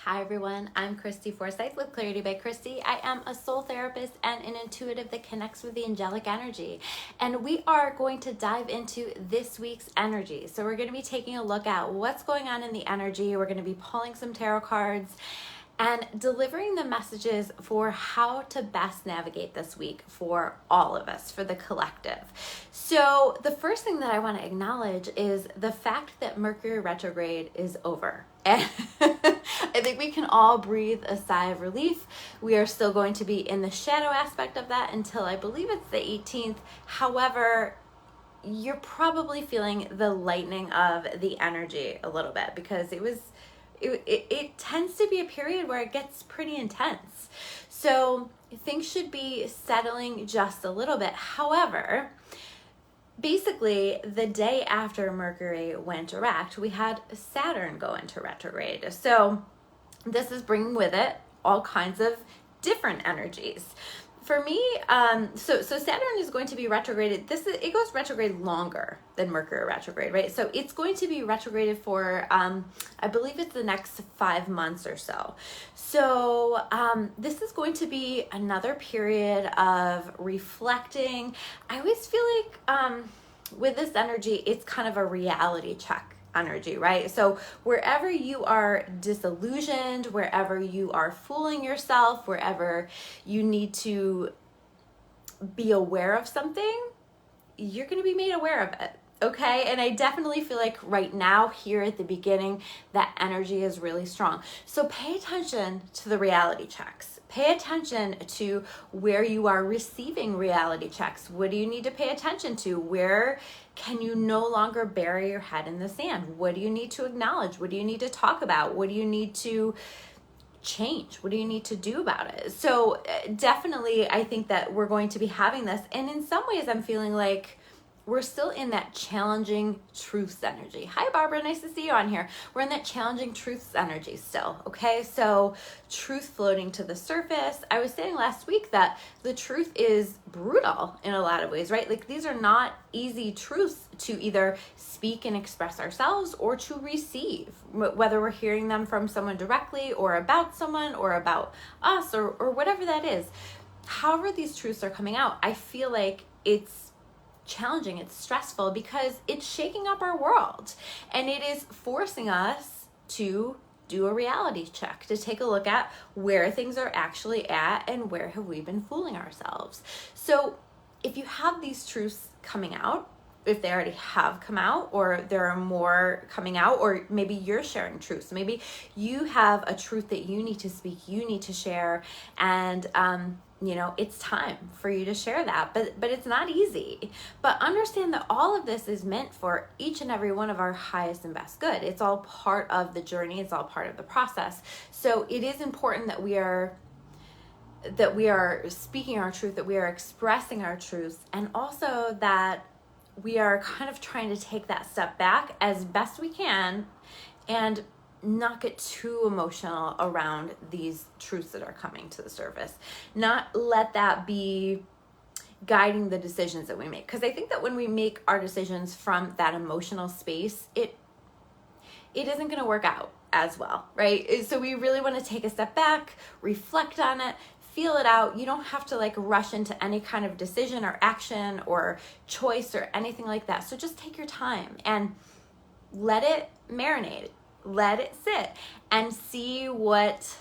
Hi everyone, I'm Christy Forsyth with Clarity by Christy. I am a soul therapist and an intuitive that connects with the angelic energy. And we are going to dive into this week's energy. So we're going to be taking a look at what's going on in the energy. We're going to be pulling some tarot cards and delivering the messages for how to best navigate this week for all of us, for the collective. So the first thing that I want to acknowledge is the fact that Mercury retrograde is over. And I think we can all breathe a sigh of relief. We are still going to be in the shadow aspect of that until I believe it's the 18th. However, you're probably feeling the lightening of the energy a little bit because it tends to be a period where it gets pretty intense. So things should be settling just a little bit. However, basically the day after Mercury went direct, we had Saturn go into retrograde. So this is bringing with it all kinds of different energies. For me, so Saturn is going to be retrograded. It goes retrograde longer than Mercury retrograde, right? So it's going to be retrograded for, I believe it's the next 5 months or so. So this is going to be another period of reflecting. I always feel like with this energy, it's kind of a reality check energy, right? So wherever you are disillusioned, wherever you are fooling yourself, wherever you need to be aware of something, you're going to be made aware of it. Okay. And I definitely feel like right now here at the beginning, that energy is really strong. So pay attention to the reality checks. Pay attention to where you are receiving reality checks. What do you need to pay attention to? Where can you no longer bury your head in the sand? What do you need to acknowledge? What do you need to talk about? What do you need to change? What do you need to do about it? So definitely, I think that we're going to be having this. And in some ways, I'm feeling like we're still in that challenging truths energy. Hi, Barbara. Nice to see you on here. We're in that challenging truths energy still. Okay. So truth floating to the surface. I was saying last week that the truth is brutal in a lot of ways, right? Like these are not easy truths to either speak and express ourselves or to receive, whether we're hearing them from someone directly or about someone or about us or whatever that is. However, these truths are coming out, I feel like it's challenging, it's stressful because it's shaking up our world and it is forcing us to do a reality check, to take a look at where things are actually at and where have we been fooling ourselves. So if you have these truths coming out, if they already have come out or there are more coming out, or maybe you're sharing truths, maybe you have a truth that you need to speak, you need to share, and it's time for you to share that, but it's not easy. But understand that all of this is meant for each and every one of our highest and best good. It's all part of the journey. It's all part of the process. So it is important that we are speaking our truth, that we are expressing our truths, and also that we are kind of trying to take that step back as best we can and not get too emotional around these truths that are coming to the surface. Not let that be guiding the decisions that we make. Because I think that when we make our decisions from that emotional space, it isn't going to work out as well, right? So we really want to take a step back, reflect on it, feel it out. You don't have to rush into any kind of decision or action or choice or anything like that. So just take your time and let it marinate. Let it sit and see what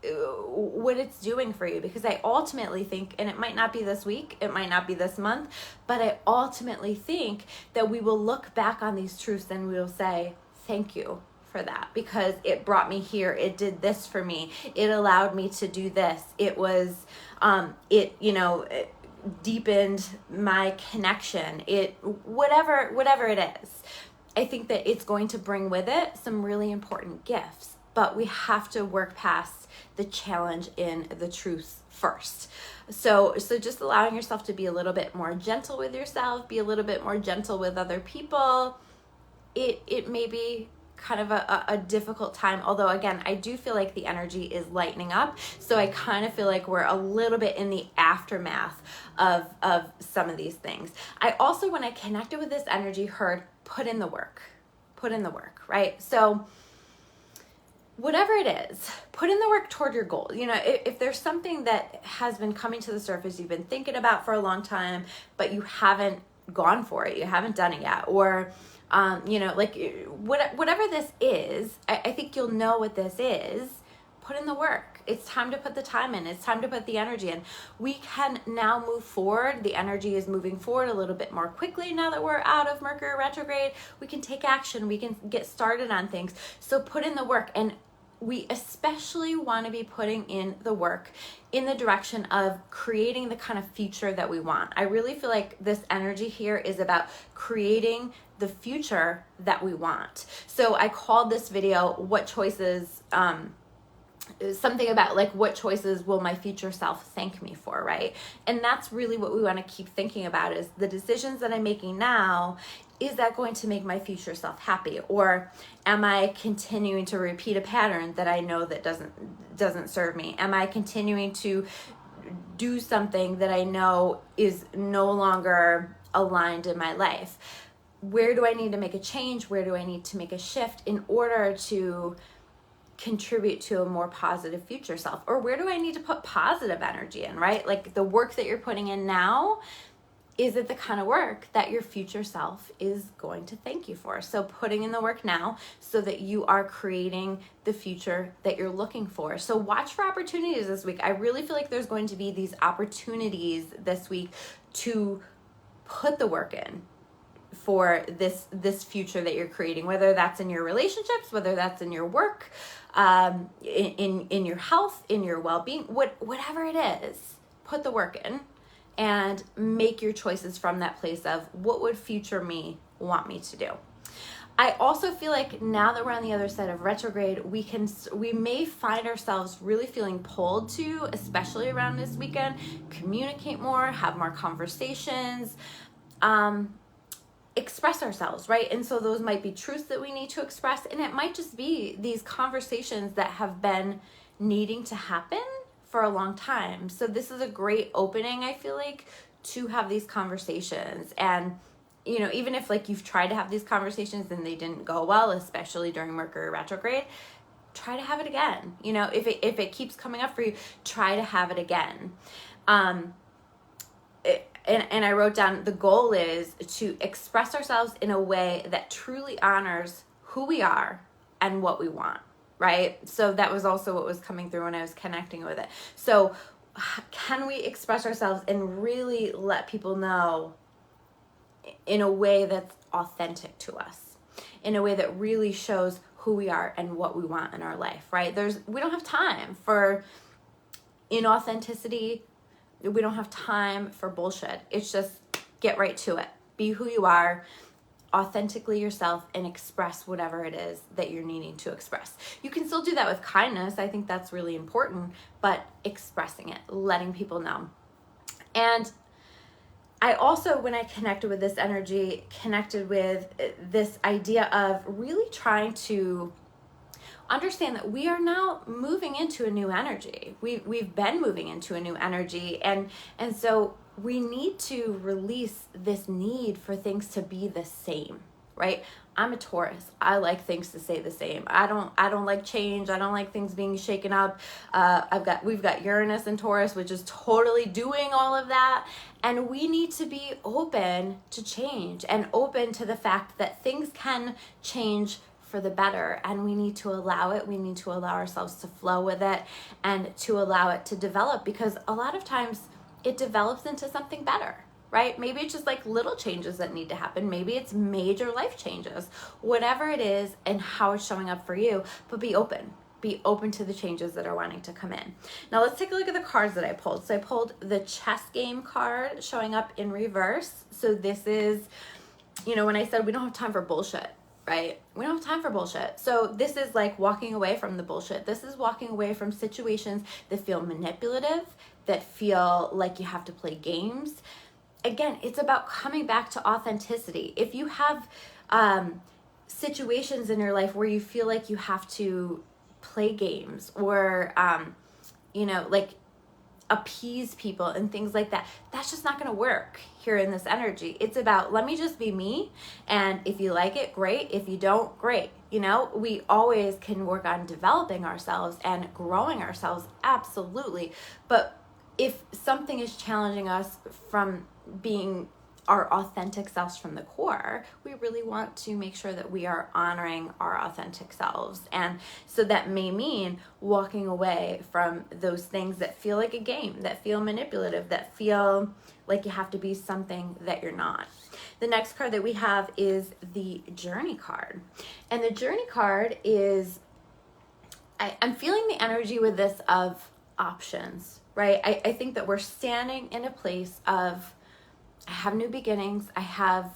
it's doing for you. Because I ultimately think, and it might not be this week, it might not be this month, but I ultimately think that we will look back on these truths and we will say, thank you for that, because it brought me here. It did this for me. It allowed me to do this. It was, it deepened my connection. Whatever it is. I think that it's going to bring with it some really important gifts, but we have to work past the challenge in the truth first. So just allowing yourself to be a little bit more gentle with yourself, be a little bit more gentle with other people. It may be kind of a difficult time, although again, I do feel like the energy is lightening up. So I kind of feel like we're a little bit in the aftermath of some of these things. I also, when I connected with this energy, heard put in the work, right? So whatever it is, put in the work toward your goal. You know, if there's something that has been coming to the surface, you've been thinking about for a long time, but you haven't gone for it, you haven't done it yet, or you know, like whatever this is, I think you'll know what this is. Put in the work. It's time to put the time in. It's time to put the energy in. We can now move forward. The energy is moving forward a little bit more quickly now that we're out of Mercury retrograde. We can take action. We can get started on things. So put in the work. And we especially want to be putting in the work in the direction of creating the kind of future that we want. I really feel like this energy here is about creating the future that we want. So I called this video, what choices, something about like, what choices will my future self thank me for, right? And that's really what we want to keep thinking about, is the decisions that I'm making now, is that going to make my future self happy? Or am I continuing to repeat a pattern that I know that doesn't serve me? Am I continuing to do something that I know is no longer aligned in my life? Where do I need to make a change? Where do I need to make a shift in order to contribute to a more positive future self? Or where do I need to put positive energy in, right? Like the work that you're putting in now, is it the kind of work that your future self is going to thank you for? So putting in the work now so that you are creating the future that you're looking for. So watch for opportunities this week. I really feel like there's going to be these opportunities this week to put the work in for this future that you're creating, whether that's in your relationships, whether that's in your work, in your health, in your well-being, whatever it is, put the work in and make your choices from that place of what would future me want me to do. I also feel like now that we're on the other side of retrograde, we may find ourselves really feeling pulled to, especially around this weekend, communicate more, have more conversations, express ourselves, right? And so those might be truths that we need to express, and it might just be these conversations that have been needing to happen for a long time. So this is a great opening, I feel like, to have these conversations. And you know, even if like you've tried to have these conversations and they didn't go well, especially during Mercury retrograde, try to have it again. You know, if it keeps coming up for you, try to have it again. And I wrote down, the goal is to express ourselves in a way that truly honors who we are and what we want, right? So that was also what was coming through when I was connecting with it. So can we express ourselves and really let people know in a way that's authentic to us, in a way that really shows who we are and what we want in our life, right? We don't have time for inauthenticity. We don't have time for bullshit. It's just get right to it. Be who you are, authentically yourself, and express whatever it is that you're needing to express. You can still do that with kindness. I think that's really important, but expressing it, letting people know. And I also, when I connected with this energy, connected with this idea of really trying to understand that we are now moving into a new energy. We've been moving into a new energy, and so we need to release this need for things to be the same, right? I'm a Taurus. I like things to stay the same. I don't like change. I don't like things being shaken up. We've got Uranus in Taurus, which is totally doing all of that. And we need to be open to change and open to the fact that things can change for the better, and we need to allow it. We need to allow ourselves to flow with it and to allow it to develop, because a lot of times it develops into something better, right? Maybe it's just like little changes that need to happen. Maybe it's major life changes, whatever it is and how it's showing up for you, but be open. Be open to the changes that are wanting to come in. Now let's take a look at the cards that I pulled. So I pulled the chess game card showing up in reverse. So this is, you know, when I said we don't have time for bullshit, right? We don't have time for bullshit. So this is like walking away from the bullshit. This is walking away from situations that feel manipulative, that feel like you have to play games. Again, it's about coming back to authenticity. If you have situations in your life where you feel like you have to play games, or, you know, like appease people and things like that. That's just not going to work here in this energy. It's about, let me just be me. And if you like it, great. If you don't, great. You know, we always can work on developing ourselves and growing ourselves. Absolutely. But if something is challenging us from being our authentic selves from the core, we really want to make sure that we are honoring our authentic selves. And so that may mean walking away from those things that feel like a game, that feel manipulative, that feel like you have to be something that you're not. The next card that we have is the Journey card. And the Journey card is, I'm feeling the energy with this of options, right? I think that we're standing in a place of, I have new beginnings, I have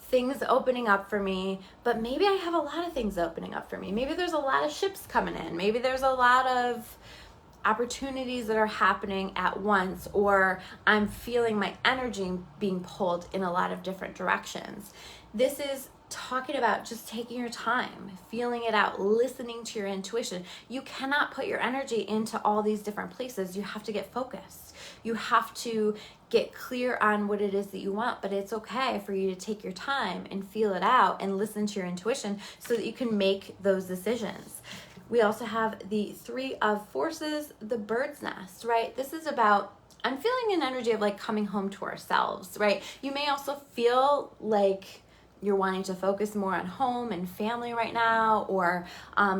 things opening up for me, but maybe I have a lot of things opening up for me. Maybe there's a lot of ships coming in. Maybe there's a lot of opportunities that are happening at once, or I'm feeling my energy being pulled in a lot of different directions. This is talking about just taking your time, feeling it out, listening to your intuition. You cannot put your energy into all these different places. You have to get focused. You have to get clear on what it is that you want, but it's okay for you to take your time and feel it out and listen to your intuition so that you can make those decisions. We also have the Three of Forces, the bird's nest, right? This is about, I'm feeling an energy of like coming home to ourselves, right? You may also feel like you're wanting to focus more on home and family right now, or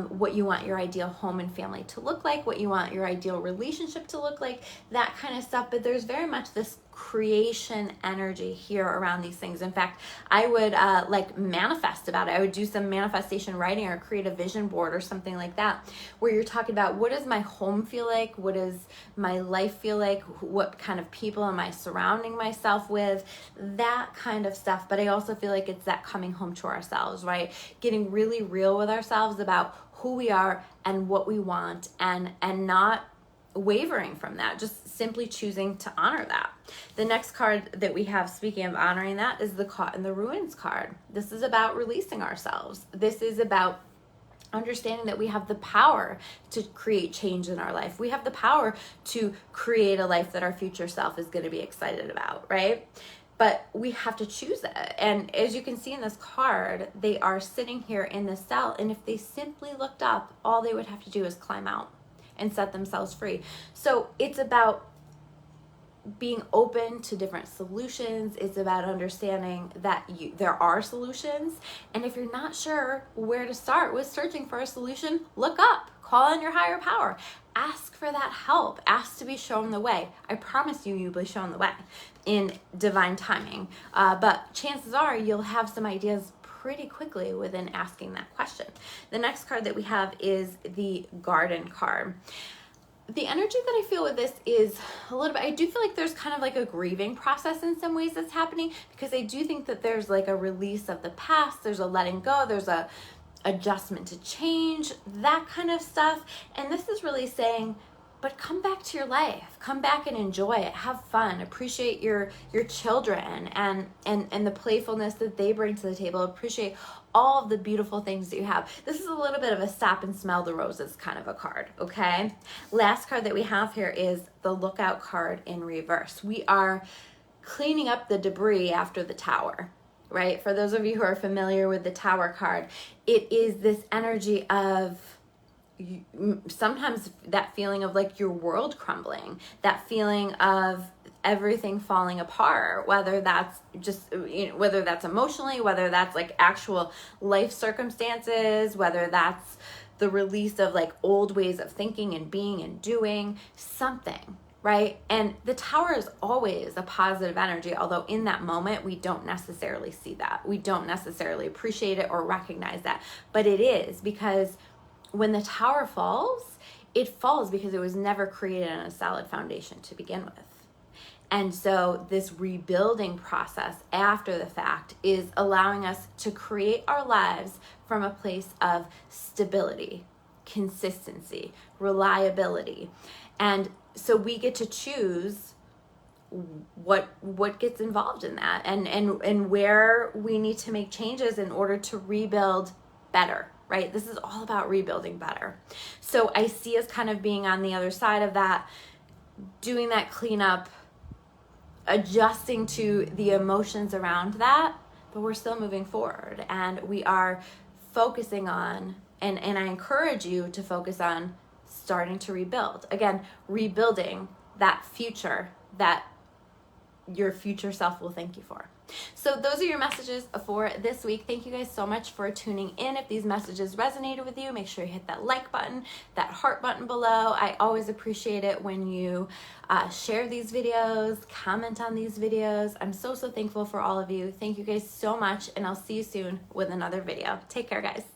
what you want your ideal home and family to look like, what you want your ideal relationship to look like, that kind of stuff. But there's very much this creation energy here around these things. In fact, I would like manifest about it. I would do some manifestation writing or create a vision board or something like that, where you're talking about, what does my home feel like? What does my life feel like? What kind of people am I surrounding myself with? That kind of stuff. But I also feel like it's that coming home to ourselves, right? Getting really real with ourselves about who we are and what we want, and not wavering from that, just simply choosing to honor that. The next card that we have, speaking of honoring that, is the Caught in the Ruins card. This is about releasing ourselves. This is about understanding that we have the power to create change in our life. We have the power to create a life that our future self is going to be excited about, right? But we have to choose it. And as you can see in this card, they are sitting here in the cell, and if they simply looked up, all they would have to do is climb out and set themselves free. So it's about being open to different solutions. It's about understanding that there are solutions. And if you're not sure where to start with searching for a solution, look up, call on your higher power, ask for that help, ask to be shown the way. I promise you, you'll be shown the way in divine timing. But chances are you'll have some ideas pretty quickly within asking that question. The next card that we have is the Garden card. The energy that I feel with this is a little bit, I do feel like there's kind of like a grieving process in some ways that's happening, because I do think that there's like a release of the past, there's a letting go, there's a adjustment to change, that kind of stuff. And this is really saying, but come back to your life, come back and enjoy it, have fun, appreciate your children and the playfulness that they bring to the table, appreciate all of the beautiful things that you have. This is a little bit of a stop and smell the roses kind of a card, okay? Last card that we have here is the Lookout card in reverse. We are cleaning up the debris after the Tower, right? For those of you who are familiar with the Tower card, it is this energy of sometimes that feeling of like your world crumbling, that feeling of everything falling apart, whether that's just, whether that's emotionally, whether that's like actual life circumstances, whether that's the release of like old ways of thinking and being and doing something, right? And the Tower is always a positive energy, although in that moment we don't necessarily see that. We don't necessarily appreciate it or recognize that, but it is, because when the Tower falls, it falls because it was never created on a solid foundation to begin with. And so this rebuilding process after the fact is allowing us to create our lives from a place of stability, consistency, reliability. And so we get to choose what gets involved in that, and where we need to make changes in order to rebuild better, right? This is all about rebuilding better. So I see us kind of being on the other side of that, doing that cleanup, adjusting to the emotions around that, but we're still moving forward, and we are focusing on, and I encourage you to focus on starting to rebuild. Again, rebuilding that future that your future self will thank you for. So those are your messages for this week. Thank you guys so much for tuning in. If these messages resonated with you, make sure you hit that like button, that heart button below. I always appreciate it when you share these videos, comment on these videos. I'm so thankful for all of you. Thank you guys so much, and I'll see you soon with another video. Take care, guys.